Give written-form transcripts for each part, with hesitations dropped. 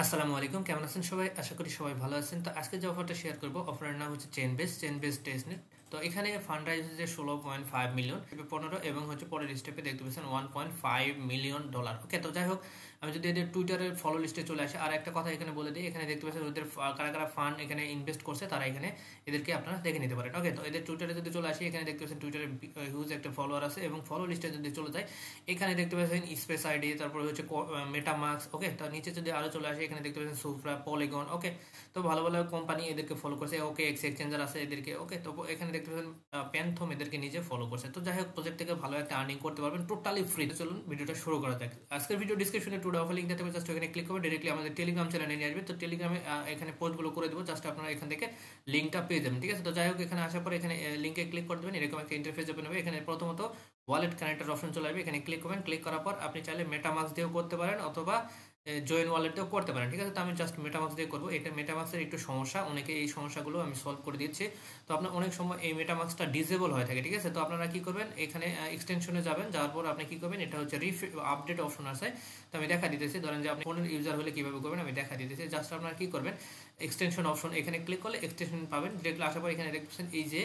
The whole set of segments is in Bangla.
আসসালামু আলাইকুম, কেমন আছেন সবাই? আশা করি সবাই ভালো আছেন। তো আজকে যে অফারটা শেয়ার করব, অফারের নাম হচ্ছে চেন বেস টেস্টনেট। তো এখানে ফান্ড রাইজ হচ্ছে 16.5 মিলিয়ন, 15 এবং হচ্ছে পরের স্টেপে দেখতে পাচ্ছেন $1.5 মিলিয়ন। ওকে, তো যাই হোক, আমি যদি এদের টুইটারের ফলো লিস্টে চলে আসি, আর একটা কথা এখানে বলে দিই, এখানে দেখতে পাচ্ছেন ওদের কারা কারা ফান্ড এখানে ইনভেস্ট করছে, তারা এখানে এদেরকে আপনারা দেখে নিতে পারেন। ওকে, তো এদের টুইটারে যদি চলে আসি, এখানে দেখতে পাচ্ছেন টুইটারে হিউজ একটা ফলোয়ার আছে, এবং ফলো লিস্টে যদি চলে যায়, এখানে দেখতে পাচ্ছেন স্পেস আইডি, তারপর হচ্ছে মেটামাক্স। ওকে, তো নিচে যদি আরো চলে আসে, এখানে দেখতে পাচ্ছেন সুফরা, পলিগন। ওকে, তো ভালো ভালো কোম্পানি এদেরকে ফলো করছে। ওকে, এক্সচেঞ্জার আছে এদেরকে। ওকে, তো এখানে দেখতে পাচ্ছেন প্যান্থম এদেরকে নিজে ফলো করছে। তো যাই হোক, প্রজেক্ট থেকে ভালো একটা আর্নিং করতে পারবেন টোটালি ফ্রি। চলুন ভিডিওটা শুরু করা যাক। আজকের ভিডিও ডিসক্রিপশনে টুডে অফার লিঙ্ক দিতে হবে, জাস্ট এখানে ক্লিক করবে, ডাইরেক্টলি আমাদের টেলিগ্রাম চ্যানেলে নিয়ে আসবে। তো টেলিগ্রামে এখানে পোস্টগুলো করে দেবো, জাস্ট আপনারা এখান থেকে লিঙ্কটা পেয়ে যাবেন। ঠিক আছে, তো যাই হোক, এখানে আসার পর এখানে লিঙ্কে ক্লিক করে দেবেন, এরকম একটা ইন্টারফেস ওপেন হবে। এখানে প্রথমত ওয়ালেট কানেক্টর অপশন চলে আসবে, এখানে ক্লিক করবেন। ক্লিক করার পর আপনি চাইলে মেটামাক্স দিয়েও করতে পারেন, অথবা জয়েন ওয়ালেট দিয়েও করতে পারেন। ঠিক আছে, তো আমি জাস্ট মেটামাক্স দিয়ে করবো। এটা মেটামাক্সের একটু সমস্যা, অনেকে এই সমস্যাগুলো আমি সলভ করে দিচ্ছি। তো আপনার অনেক সময় এই মেটামাক্সটা ডিসেবল হয়ে থাকে। ঠিক আছে, তো আপনারা কি করবেন, এখানে এক্সটেনশনে যাবেন, যাওয়ার পর আপনি কি করবেন, এটা হচ্ছে আপডেট অপশন আছে। তো আমি দেখা দিতেছি, ধরেন যে আপনি ফোনের ইউজার হলে কিভাবে করবেন আমি দেখা দিতেছি। জাস্ট আপনারা কি করবেন, এক্সটেনশন অপশন এখানে ক্লিক করলে এক্সটেনশন পাবেন। ডিরেক্টলি আসার পর এখানে দেখছেন এই যে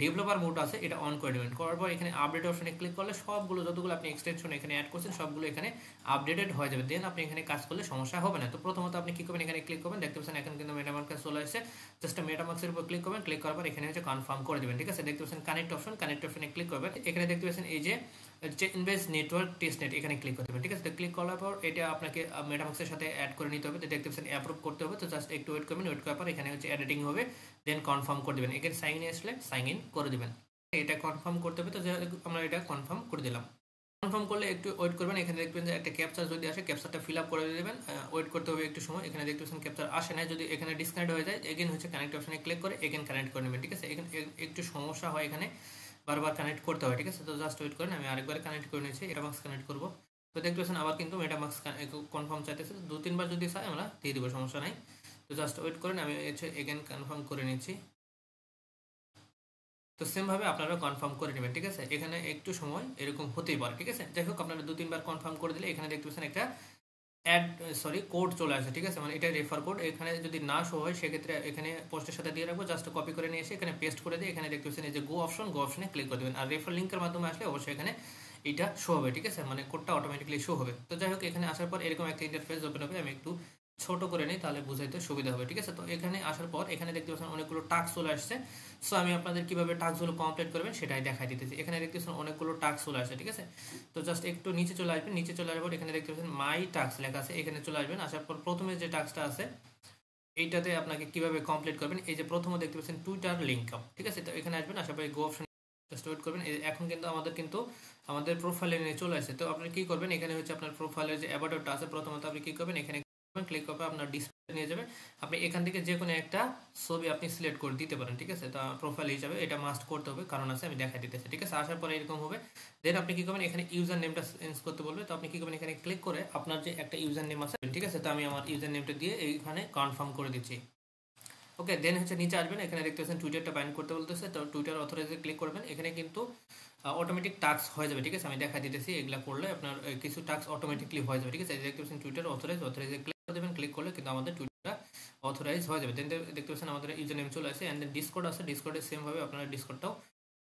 ডেভেলপার মোড আছে, এটা অন করে দেবেন। করার পর এখানে আপডেট অপশনে ক্লিক করলে সবগুলো যতগুলো আপনি এক্সটেনশন এখানে অ্যাড করছেন সবগুলো এখানে আপডেটেড হয়ে যাবে। দেন আপনি এখানে কাজ করলে সমস্যা হবে না। তো প্রথমত আপনি কি করবেন, এখানে ক্লিক করবেন, দেখতে পাচ্ছেন এখন কিন্তু মেটামার্কের চলে আসছে। জাস্ট মেটামার্কের উপর ক্লিক করবেন। ক্লিক করার পর এখানে হচ্ছে কনফার্ম করে দেবেন। ঠিক আছে, দেখতে পাচ্ছেন কানেক্ট অপশনে ক্লিক করবেন। এখানে দেখতে পাচ্ছেন এই যে চেনবেস নেটওয়ার্ক টেস্টনেট, এখানে ক্লিক করতে হবে। ঠিক আছে, তো ক্লিক করার পর এটা আপনাকে মেটামার্কের সাথে অ্যাড করে নিতে হবে। তো দেখতে পাচ্ছেন অ্যাপ্রুভ করতে হবে। তো জাস্ট একটু ওয়েট করবেন, ওয়েট করার পর এখানে হচ্ছে এডিটিং হবে, দেন কনফার্ম করে দেবেন। এখানে সাইন ইন আসলে সাইন ইন করে দেবেন। এটা কনফার্ম করতে হবে। তো আমরা এটা কনফার্ম করে দিলাম। কনফার্ম করলে একটু ওয়েট করবেন। এখানে দেখবেন যে একটা ক্যাপচার যদি আসে, ক্যাপচারটা ফিল আপ করে দেবেন। ওয়েট করতে হবে একটু সময়। এখানে দেখতে পাচ্ছেন ক্যাপচার আসে না, যদি এখানে ডিসকানেক্ট হয়ে যায়, এগেন হচ্ছে কানেক্ট অপশনে ক্লিক করে এগেন কানেক্ট করে নেবেন। ঠিক আছে, এখানে একটু সমস্যা হয়, এখানে বারবার কানেক্ট করতে হয়। ঠিক আছে, তো জাস্ট ওয়েট করেন, আমি আরেকবার কানেক্ট করে নিয়েছি, মেটামাক্স কানেক্ট করবো। তো দেখতে পাচ্ছেন আবার কিন্তু মেটামাক্স কনফার্ম চাইতেছে, 2-3 বার যদি চাই আমরা দিয়ে দিব, সমস্যা নাই। তো জাস্ট ওয়েট করেন, আমি হচ্ছে এগেন কনফার্ম করে নিচ্ছি। তো সেম ভাবে আপনারা কনফার্ম করে নেবেন। ঠিক আছে, এখানে একটু সময় এরকম হতেই পারে। ঠিক আছে, যাই হোক, আপনারা 2-3 বার কনফার্ম করে দিলে এখানে দেখতে পাচ্ছেন একটা কোড চলে আসে। ঠিক আছে, মানে এটা রেফার কোড। এখানে যদি না শো হয়, সেক্ষেত্রে এখানে পোস্টের সাথে দিয়ে রাখবো, জাস্ট কপি করে নিয়ে এসে এখানে পেস্ট করে দিয়ে এখানে দেখতে পাচ্ছেন এই যে গো অপশনে ক্লিক করে দেবেন। আর রেফার লিঙ্কের মাধ্যমে আসলে অবশ্যই এখানে এটা শো হবে। ঠিক আছে, মানে কোডটা অটোমেটিকলি শো হবে। তো যাই হোক, এখানে আসার পর এরকম একটা ইন্টারফেস ওপেন হবে। আমি একটু ছোট করে নিই, তাহলে বুঝাইতে সুবিধা হবে। ঠিক আছে, তো এখানে আসার পর এখানে দেখতে পাচ্ছেন অনেকগুলো টাস্ক চলে আসছে। সো আমি আপনাদের কিভাবে টাস্কগুলো কমপ্লিট করবেন সেটাই দেখাই দিতেছি। এখানে দেখতে পাচ্ছেন অনেকগুলো টাস্ক চলে আসছে। ঠিক আছে, তো জাস্ট একটু নিচে চলে আসবেন। নিচে চলে আসবার এখানে দেখতে পাচ্ছেন মাই টাস্ক লেখা আছে, এখানে চলে আসবেন। আসার পর প্রথমে যে টাস্কটা আছে এইটাতে আপনাকে কিভাবে কমপ্লিট করবেন, এই যে প্রথমে দেখতে পাচ্ছেন টুইটার লিঙ্ক আপ। ঠিক আছে, তো এখানে আসবেন, আসার পরে গো অপশন জাস্ট ওয়েট করবেন। এখন কিন্তু আমাদের প্রোফাইলে নিয়ে চলে আসছে। তো আপনি কি করবেন, এখানে হচ্ছে আপনার প্রোফাইলের যে অ্যাবাউটটা আছে, প্রথমত আপনি কি করবেন, এখানে ক্লিক করবে, আপনার ডিসপ্লে নিয়ে যাবে। আপনি এখান থেকে যে কোনো একটা ছবি আপনি সিলেক্ট করে দিতে পারেন। ঠিক আছে, তো প্রোফাইল হিসাবে এটা মাস্ট করতে হবে, কারণ আছে, আমি দেখা দিতেছি। ঠিক আছে, আসার পরে এরকম হবে। দেন আপনি কি করবেন, এখানে ইউজার নেমটা চেঞ্জ করতে বলবে। তো আপনি কি করবেন, এখানে ক্লিক করে আপনার যে একটা ইউজার নেম আছে, ঠিক আছে, তো আমি আমার ইউজার নেমটা দিয়ে এইখানে কনফার্ম করে দিচ্ছি। ওকে, দেন হচ্ছে নিচে আসবেন, এখানে দেখতে পাচ্ছেন টুইটারটা বাইন্ড করতে বলতেছে। তো টুইটার অথরাইজে ক্লিক করবেন। এখানে কিন্তু অটোমেটিক টাস্ক হয়ে যাবে। ঠিক আছে, আমি দেখা দিতেছি, এগুলা করলে আপনার কিছু টাস্ক অটোমেটিকলি হয়ে যাবে। ঠিক আছে, দেখতে পাচ্ছেন টুইটার অথরাইজে ক্লিক করে দেবেন। ক্লিক করলে কিন্তু আমাদের টুইটারটা অথরাইজ হয়ে যাবে। দেন দেখতে পাচ্ছেন আমাদের ইউজার নেম চলে আসে। অ্যান্ড দেন ডিসকর্ড আছে, ডিসকর্ডে সেম ভাবে আপনারা ডিসকর্ডটাও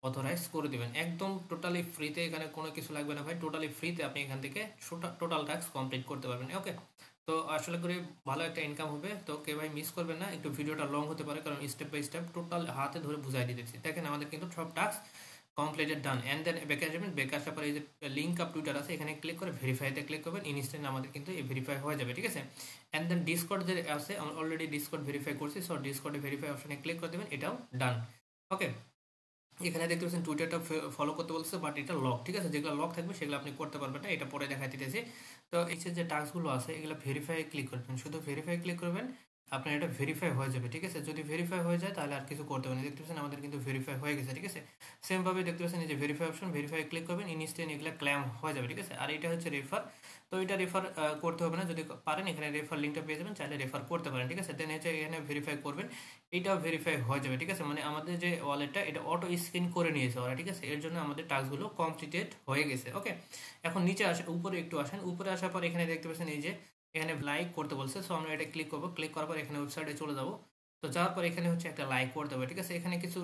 অথরাইজ করে দিবেন, একদম টোটালি ফ্রিতে। এখানে কোনো কিছু লাগবে না ভাই, টোটালি ফ্রিতে আপনি এখান থেকে টোটাল টাস্ক কমপ্লিট করতে পারবেন। ওকে, তো আসলে করে ভালো একটা ইনকাম হবে। তো কে ভাই মিস করবেন না, একটু ভিডিওটা লং হতে পারে, কারণ স্টেপ বাই স্টেপ টোটাল হাতে ধরে বুঝাই দিতেছি। দেখেন আমাদের কিন্তু সব task completed done. And then বেকে আসবেন, বেকে আসার পরে এই যে লিঙ্ক আপ টুইটার আছে, এখানে ক্লিক করে ভেরিফাইতে ক্লিক করবেন। ইনস্ট্যান্ট আমাদের কিন্তু এই ভেরিফাই হয়ে যাবে। ঠিক আছে, অ্যান্ড দেন ডিসকর্ড যে আছে, অলরেডি ডিসকর্ড ভেরিফাই করছি। সো ডিসকর্ডে ভেরিফাই অপশনে ক্লিক করে দেবেন, এটাও ডান। ওকে, এখানে দেখতে পাচ্ছেন টুইটারটা ফলো করতে বলছে, বাট এটা লক। ঠিক আছে, যেগুলো লক থাকবে সেগুলো আপনি করতে পারবেন না, এটা পরে দেখা দিতেছি। তো এই যে টাস্কগুলো আছে, এগুলো ভেরিফাই ক্লিক করবেন, শুধু ভেরিফাই ক্লিক করবেন, আপনার এটা ভেরিফাই হয়ে যাবে। ঠিক আছে, যদি ভেরিফাই হয়ে যায় তাহলে আর কিছু করতে হবে না। দেখতে পাচ্ছেন আমাদের কিন্তু ভেরিফাই হয়ে গেছে। ঠিক আছে, সেম ভাবে দেখতে পাচ্ছেন এই যে ভেরিফাই অপশন, ভেরিফাই ক্লিক করবেন, ইনস্ট্যান্ট এগুলো ক্লেম হয়ে যাবে। ঠিক আছে, আর এটা হচ্ছে রেফার। তো এটা রেফার করতে হবে না, যদি পারেন এখানে রেফার লিঙ্কটা পেয়ে যাবেন, চাইলে রেফার করতে পারেন। ঠিক আছে, দেন হচ্ছে এখানে ভেরিফাই করবেন, এটাও ভেরিফাই হয়ে যাবে। ঠিক আছে, মানে আমাদের যে ওয়ালেটটা এটা অটো স্ক্যান করে নিয়েছে ওরা। ঠিক আছে, এর জন্য আমাদের টাস্কগুলো কমপ্লিটেড হয়ে গেছে। ওকে, এখন নিচে আসেন, উপরে একটু আসেন। উপরে আসার পর এখানে দেখতে পাচ্ছেন এই যে এখানে লাইক করতে বলছে, সো আমরা এটা ক্লিক করবো। ক্লিক করার পর এখানে ওয়েবসাইটে চলে যাবো। তো যাওয়ার পর এখানে হচ্ছে একটা লাইক করতে হবে, ঠিক আছে। এখানে কিছু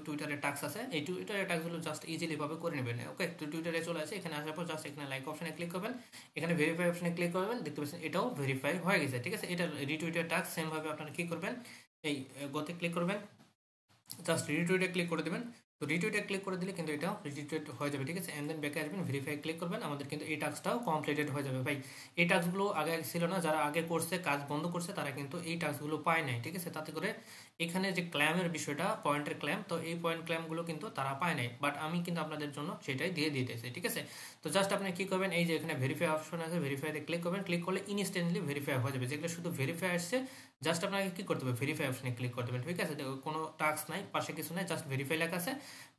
টুইটারের টাস্ক আছে, এই টুইটারের টাস্কগুলো জাস্ট ইজিলি ভাবে করে নেবেন। ওকে, তো টুইটারে চলে আসে, এখানে আসার পর জাস্ট এখানে লাইক অপশনে ক্লিক করবেন, এখানে ভেরিফাই অপশনে ক্লিক করবেন, দেখতে পাচ্ছেন এটাও ভেরিফাই হয়ে গেছে, ঠিক আছে। এটা রিটুইটের টাস্ক সেম ভাবে আপনারা কি করবেন, এই গতে ক্লিক করবেন, জাস্ট রিটুইটে ক্লিক করে দেবেন। তো রিটুইটে ক্লিক করে দিলে কিন্তু এটাও রিটুইট হয়ে যাবে, ঠিক আছে। এন্ড দেন ব্যাকে আসবেন, ভেরিফাই ক্লিক করবেন, আমাদের কিন্তু এই টাস্কটাও কমপ্লিটেড হয়ে যাবে। ভাই এই টাস্কগুলো আগে ছিল না, যারা আগে করছে কাজ বন্ধ করছে তারা কিন্তু এই টাস্কগুলো পায় নাই, ঠিক আছে। তাতে করে এখানে যে ক্ল্যামের বিষয়টা, পয়েন্টের ক্ল্যাম, তো এই পয়েন্ট ক্ল্যামগুলো কিন্তু তারা পায় নাই, বাট আমি কিন্তু আপনাদের জন্য সেটাই দিয়ে দিতেছি, ঠিক আছে। তো জাস্ট আপনি কি করবেন, এই যে এখানে ভেরিফাই অপশন আছে, ভেরিফাইতে ক্লিক করবেন, ক্লিক করলে ইনস্ট্যান্টলি ভেরিফাই হয়ে যাবে। যেগুলো শুধু ভেরিফাই আসছে, জাস্ট আপনাকে কি করতে হবে, ভেরিফাই অপশনে ক্লিক করতে হবে, ঠিক আছে। কোনো টাস্ক নাই, পাশে কিছু নাই, জাস্ট ভেরিফাই লেখা আছে,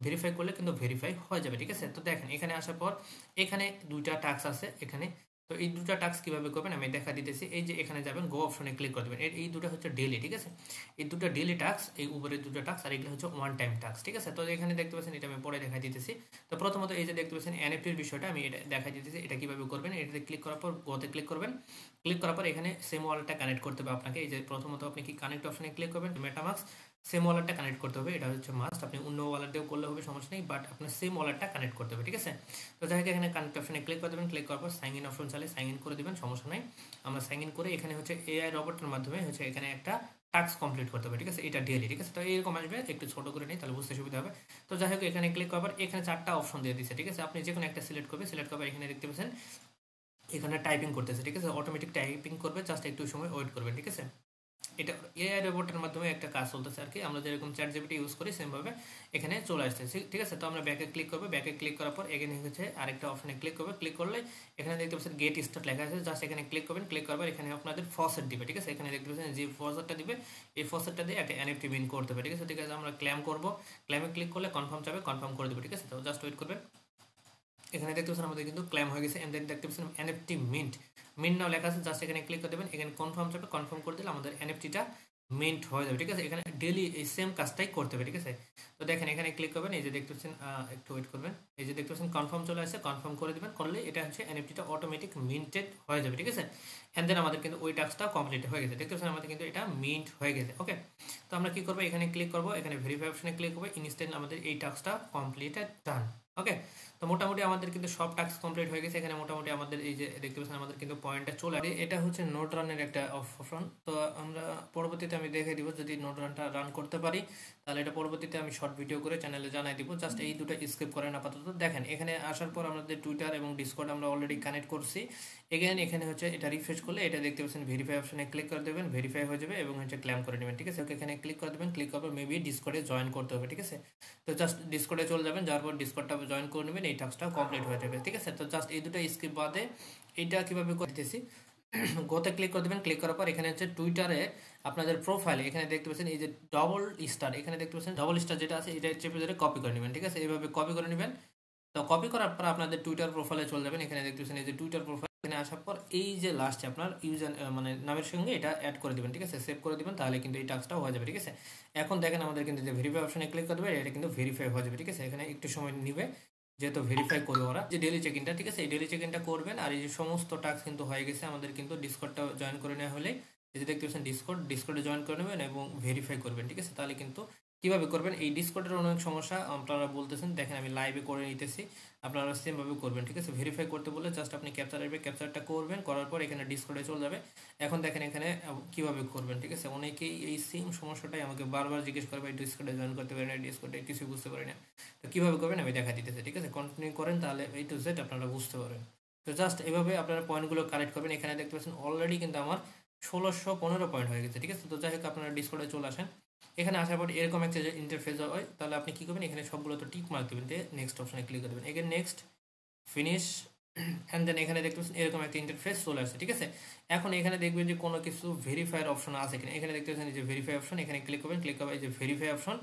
ভেরিফাই করলে কিন্তু ভেরিফাই হয়ে যাবে, ঠিক আছে। তো দেখেন এখানে আসার পর এখানে দুইটা টাস্ক আছে এখানে। তো এই দুটা টাস্ক কিভাবে করবেন আমি দেখা দিতেছি। এই যে এখানে যাবেন, গো অপশনে ক্লিক করে দেবেন। এই দুটো হচ্ছে ডেলি, ঠিক আছে। এই দুটো ডেলি টাস্ক, এই উপরে দুটো টাস্ক, আর এগুলো হচ্ছে ওয়ান টাইম টাস্ক, ঠিক আছে। তো এখানে দেখতে পাচ্ছেন, এটা আমি পরে দেখা দিতেছি। তো প্রথমত এই যে দেখতে পাচ্ছেন এনএফটির বিষয়টা আমি এটা দেখা দিতেছি, এটা কিভাবে করবেন। এটাতে ক্লিক করার পর গোতে ক্লিক করবেন, ক্লিক করার পর এখানে সেম ওয়ালেটটা কানেক্ট করতে হবে আপনাকে। এই যে প্রথমত আপনি কি কানেক্ট অপশনে ক্লিক করবেন, মেটামাস্ক সেম ওয়ালেটটা কানেক্ট করতে হবে, এটা হচ্ছে মাস্ট। আপনি অন্য ওয়ালেট দিয়েও করলে হবে, সমস্যা নেই, বাট আপনার সেম ওয়ালেটটা কানেক্ট করতে হবে, ঠিক আছে। তো যাই হোক এখানে কানেক্ট অপশনে ক্লিক করে দেবেন, ক্লিক করার পর সাইন ইন অপশন চালে সাইন ইন করে দেবেন, সমস্যা নাই। আমরা সাইন ইন করে এখানে হচ্ছে এআই রোবটের মাধ্যমে হচ্ছে এখানে একটা টাস্ক কমপ্লিট করতে হবে, ঠিক আছে। এটা ডেলি, ঠিক আছে। তো এরকম আসবে, একটু ছোট করে নিই তাহলে বুঝতে সুবিধা হবে। তো যাই হোক এখানে ক্লিক করার পর এখানে চারটা অপশন দিয়ে দিচ্ছে, ঠিক আছে। আপনি যে কোনো একটা সিলেক্ট করবে, সিলেক্ট করবে, এখানে দেখতে পাচ্ছেন এখানে টাইপিং করতেছে, ঠিক আছে। অটোমেটিক টাইপিং করবে, জাস্ট একটু সময় ওয়েট করবেন, ঠিক আছে। এটা এআই রোবটের মাধ্যমে একটা কাজ চলতেছে আর কি, আমরা যেরকম চ্যাট জিপিটি ইউজ করি সেমভাবে এখানে চলে আসতেছে, ঠিক আছে। তো আমরা ব্যাকে ক্লিক করবো, ব্যাকে ক্লিক করার পর এখানে হচ্ছে আরেকটা অপশনে ক্লিক করবে, ক্লিক করলে এখানে দেখতে পাচ্ছেন গেট স্টার্ট লেখা আছে, জাস্ট এখানে ক্লিক করবেন, ক্লিক করবার এখানে আপনাদের ফসেট দিবে, ঠিক আছে। এখানে দেখতে পাচ্ছেন যে ফসেটটা দিবে, এই ফসেটটা দিয়ে একটা এনএফটি মিন করতে হবে, ঠিক আছে। ঠিক আছে, আমরা ক্লেম করবো, ক্লেমে ক্লিক করলে কনফার্ম চাবে, কনফার্ম করে দেবে, ঠিক আছে। তো জাস্ট ওয়েট করবেন। এখানে দেখতে পাচ্ছেন আমাদের কিন্তু ক্লেম হয়ে গেছে। এন্ড দেন দেখতে পাচ্ছেন এনএফটি মিন্ট, মিন্ট নাও লেখা আছে, জাস্ট এখানে ক্লিক করে দেবেন, এখানে কনফার্ম চাপে, কনফার্ম করে দিলে আমাদের এনএফটিটা মিন্ট হয়ে যাবে, ঠিক আছে। এখানে ডেলি এই সেম কাজটাই করতে হবে, ঠিক আছে। তো দেখেন এখানে ক্লিক করবেন, এই যে দেখতে পাচ্ছেন, একটু ওয়েট করবেন, এই যে দেখতে পাচ্ছেন কনফার্ম চলে আসছে, কনফার্ম করে দেবেন, করলে এটা হচ্ছে এনএফটিটা অটোমেটিক মিন্টেড হয়ে যাবে, ঠিক আছে। এন্ড দেন আমাদের কিন্তু ওই টাস্কটা কমপ্লিট হয়ে গেছে, দেখতে পাচ্ছেন আমাদের কিন্তু এটা মিন্ট হয়ে গেছে। ওকে, তো আমরা কি করবো, এখানে ক্লিক করবো, এখানে ভেরিফাই অপশনে ক্লিক করবো, ইনস্ট্যান্ট আমাদের এই টাস্কটা কমপ্লিটেড ডান। ওকে, তো মোটামুটি আমাদের কিন্তু সব টাস্ক কমপ্লিট হয়ে গেছে। এখানে মোটামুটি আমাদের এই যে দেখতে পাচ্ছেন আমাদের কিন্তু পয়েন্টটা চলে আসে। এটা হচ্ছে নোট রানের একটা অপশন। তো আমরা পরবর্তীতে আমি দেখে দিব, যদি নোট রানটা রান করতে পারি তাহলে এটা পরবর্তীতে আমি শর্ট ভিডিও করে চ্যানেলে জানাই দিব। জাস্ট এই দুটো স্কিপ করেন আপাতত। দেখেন এখানে আসার পর আমাদের টুইটার এবং ডিসকর্ড আমরা অলরেডি কানেক্ট করছি। এগেন এখানে হচ্ছে এটা রিফ্রেশ করলে এটা দেখতে পাচ্ছেন ভেরিফাই অপশনে ক্লিক করে দেবেন, ভেরিফাই হয়ে যাবে এবং হচ্ছে ক্লেম করে নেবেন, ঠিক আছে। ওকে, এখানে ক্লিক করে দেবেন, ক্লিক করবে মেবি ডিসকর্ডে জয়েন করতে হবে, ঠিক আছে। তো জাস্ট ডিসকর্ডে চলে যাবেন, যাওয়ার পর ডিসকর্ডটা জয়েন করে নেবেন, এই টাস্কটা কমপ্লিট হয়ে যাবে, ঠিক আছে। তো জাস্ট এই দুটো স্কিপ বাদে এইটা কিভাবে করতেছি, গোতে ক্লিক করে দেবেন, ক্লিক করার পর এখানে হচ্ছে টুইটারে আপনাদের প্রোফাইলে এখানে দেখতে পাচ্ছেন এই যে ডবল স্টার, এখানে দেখতে পাচ্ছেন ডবল স্টার যেটা আছে এটা চেপে ধরে কপি করে নেবেন, ঠিক আছে। এইভাবে কপি করে নেবেন। তো কপি করার পর আপনাদের টুইটার প্রোফাইলে চলে যাবেন, এখানে দেখতে পাচ্ছেন এই যে টুইটার প্রোফাইল, এখানে আসার পর এই যে লাস্টে আপনার ইউজার মানে নামের সঙ্গে এটা অ্যাড করে দেবেন, ঠিক আছে। সেভ করে দেবেন, তাহলে কিন্তু এই টাস্কটা হয়ে যাবে, ঠিক আছে। এখন দেখেন আমাদের কিন্তু যে ভেরিফাই অপশনে ক্লিক করে দেবে, এটা কিন্তু ভেরিফাই হয়ে যাবে, ঠিক আছে। এখানে একটু সময় নিবে যেহেতু ভেরিফাই করবে ওরা, যে ডেলি চেক ইনটা, ঠিক আছে। এই ডেলি চেক ইনটা করবেন, আর এই যে সমস্ত টাস্ক কিন্তু হয়ে গেছে আমাদের, কিন্তু ডিসকর্ডটা জয়েন করে নেওয়া হলে এই যে দেখতে পাচ্ছেন ডিসকর্ডে জয়েন করে নেবেন এবং ভেরিফাই করবেন, ঠিক আছে। তাহলে কিন্তু কিভাবে করবেন, এই ডিসকর্ডের অনেক সমস্যা আপনারা বলতেছেন, দেখেন আমি লাইভে করে নিতেছি, আপনারা সেমভাবে করবেন, ঠিক আছে। ভেরিফাই করতে বলে জাস্ট আপনি ক্যাপচার আসবে, ক্যাপচারটা করবেন, করার পর এখানে ডিসকর্ডে চলে যাবে। এখন দেখেন এখানে কিভাবে করবেন, ঠিক আছে। অনেকেই এই সেম সমস্যাটাই আমাকে বারবার জিজ্ঞেস করবে, ডিসকর্ডে জয়েন করতে পারি না, ডিসকর্ডে কিছু বুঝতে পারি না। তো কীভাবে করবেন আমি দেখা দিতেছি, ঠিক আছে। কন্টিনিউ করেন, তাহলে এই টু জেড আপনারা বুঝতে পারবেন। তো জাস্ট এভাবে আপনারা পয়েন্টগুলো কালেক্ট করবেন। এখানে দেখতে পাচ্ছেন অলরেডি কিন্তু আমার 1615 পয়েন্ট হয়ে গেছে, ঠিক আছে। তো যাই হোক আপনারা ডিসকর্ডে চলে আসেন। এখানে আসার পর এরকম একটা যে ইন্টারফেস হয়, তাহলে আপনি কী করবেন, এখানে সবগুলো তো টিক মার্ক দেবেন, দিয়ে নেক্সট অপশনে ক্লিক করে দেবেন, again next, finish, and then এখানে দেখতে পাচ্ছেন এরকম একটা ইন্টারফেস চলে আসছে, ঠিক আছে। এখন এখানে দেখবেন যে কোনো কিছু ভেরিফায়ার অপশন আছে কিনা, এখানে দেখতে পাচ্ছেন যে ভেরিফাই অপশন, এখানে ক্লিক করবেন, ক্লিক করবেন এই যে ভেরিফাই অপশন,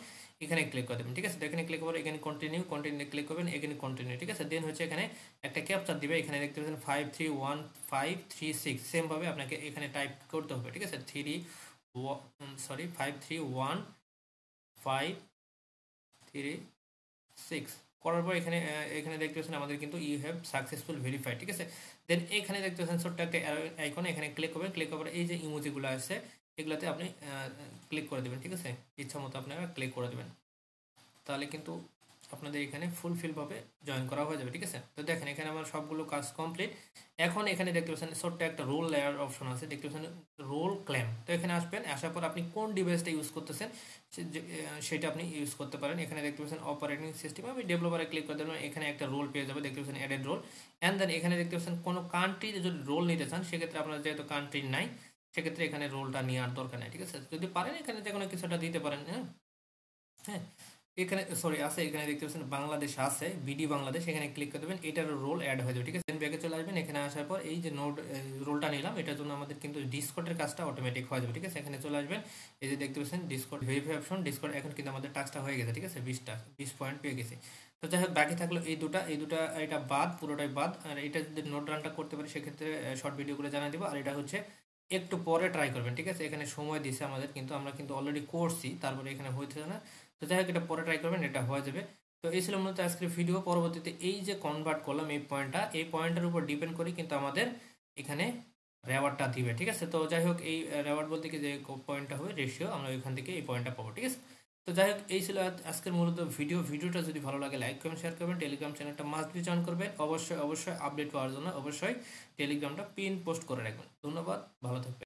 এখানে ক্লিক করে দেবেন, ঠিক আছে। তো এখানে ক্লিক করবেন, এখানে কন্টিনিউ ক্লিক করবেন, এখানে কন্টিনিউ, ঠিক আছে। দেন হচ্ছে এখানে একটা ক্যাপচার দিবে, এখানে দেখতে পাচ্ছেন 531536, সেমভাবে আপনাকে এখানে টাইপ করতে হবে, ঠিক আছে। 531536, করার পর এখানে এখানে দেখতে পাচ্ছেন আমাদের কিন্তু ইউ হ্যাভ সাকসেসফুল ভেরিফাইড, ঠিক আছে। দেন এখানে দেখতে পাচ্ছেন ছোট্ট একটা আইকন, এখানে ক্লিক করবেন, ক্লিক করার এই যে ইমোজিগুলো আছে এগুলাতে আপনি ক্লিক করে দেবেন, ঠিক আছে। ইচ্ছা মতো আপনারা ক্লিক করে দেবেন, তাহলে কিন্তু আপনাদের এখানে ফুলফিলভাবে জয়েন করা হয়ে যাবে, ঠিক আছে। তো দেখেন এখানে আমার সবগুলো কাজ কমপ্লিট। এখন এখানে দেখতে পাচ্ছেন ছোট্ট একটা রোল লেয়ার অপশন আছে, দেখতে পাচ্ছেন রোল ক্লেম। তো এখানে আসবেন, আসার পর আপনি কোন ডিভাইসটা ইউজ করতেছেন সেটা আপনি ইউজ করতে পারেন। এখানে দেখতে পাচ্ছেন অপারেটিং সিস্টেম, আমি ডেভেলপারে ক্লিক করে দেবেন, এখানে একটা রোল পেয়ে যাবে, দেখতে পাচ্ছেন অ্যাডেড রোল। অ্যান্ড দেন এখানে দেখতে পাচ্ছেন কোনো কান্ট্রির যদি রোল নিতে চান সেক্ষেত্রে আপনার যেহেতু কান্ট্রি নাই সেক্ষেত্রে এখানে রোলটা নেওয়ার দরকার নেই, ঠিক আছে। যদি পারেন এখানে যে কোনো কিছুটা দিতে পারেন। হ্যাঁ হ্যাঁ এখানে সরি আছে, এখানে দেখতে পাচ্ছেন বাংলাদেশ আছে, বিডি বাংলাদেশ, এখানে ক্লিক করে দেবেন, এটার রোল অ্যাড হয়ে যাবে, ঠিক আছে। ব্যাকে চলে আসবেন, এখানে আসার পর এই যে নোড রোলটা নিলাম এটার জন্য আমাদের কিন্তু ডিসকর্ডের কাজটা অটোমেটিক হয়ে যাবে, ঠিক আছে। এখানে চলে আসবেন, এই যে দেখতে পাচ্ছেন ডিসকর্ড ভেরিফাই অপশন, ডিসকর্ড এখন কিন্তু আমাদের টাস্কটা হয়ে গেছে, ঠিক আছে। 20 পয়েন্ট পেয়ে গেছে। তো যাই হোক বাকি থাকলো এই দুটা এটা বাদ, পুরোটাই বাদ। আর এটা যদি নোট রানটা করতে পারি সেক্ষেত্রে শর্ট ভিডিওগুলো জানিয়ে দেবো। আর এটা হচ্ছে একটু পরে ট্রাই করবেন, ঠিক আছে। এখানে সময় দিছে আমাদের, কিন্তু আমরা কিন্তু অলরেডি করছি, তারপরে এখানে হইতে না। তো যাই হোক এটা পরে ট্রাই করবেন, এটা হয়ে যাবে। তো এই ছিল মূলত আজকের ভিডিও। পরবর্তীতে এই যে কনভার্ট করলাম এই পয়েন্টটার উপর ডিপেন্ড করি কিন্তু আমাদের এখানে রেওয়ার্ডটা দিবে, ঠিক আছে। তো যাই হোক এই রেওয়ার্ড বলতে কি যে পয়েন্টটা হবে রেশিও, আমরা ওইখান থেকে এই পয়েন্টটা পাবো, ঠিক আছে। তো যাই হোক এই ছিল আজকের মূলত ভিডিওটা যদি ভালো লাগে লাইক করবেন, শেয়ার করবেন, টেলিগ্রাম চ্যানেলটা মাস্ট বি জয়েন করবেন, অবশ্যই আপডেট পাওয়ার জন্য অবশ্যই টেলিগ্রামটা পিন পোস্ট করে রাখবেন। ধন্যবাদ, ভালো থাকবেন।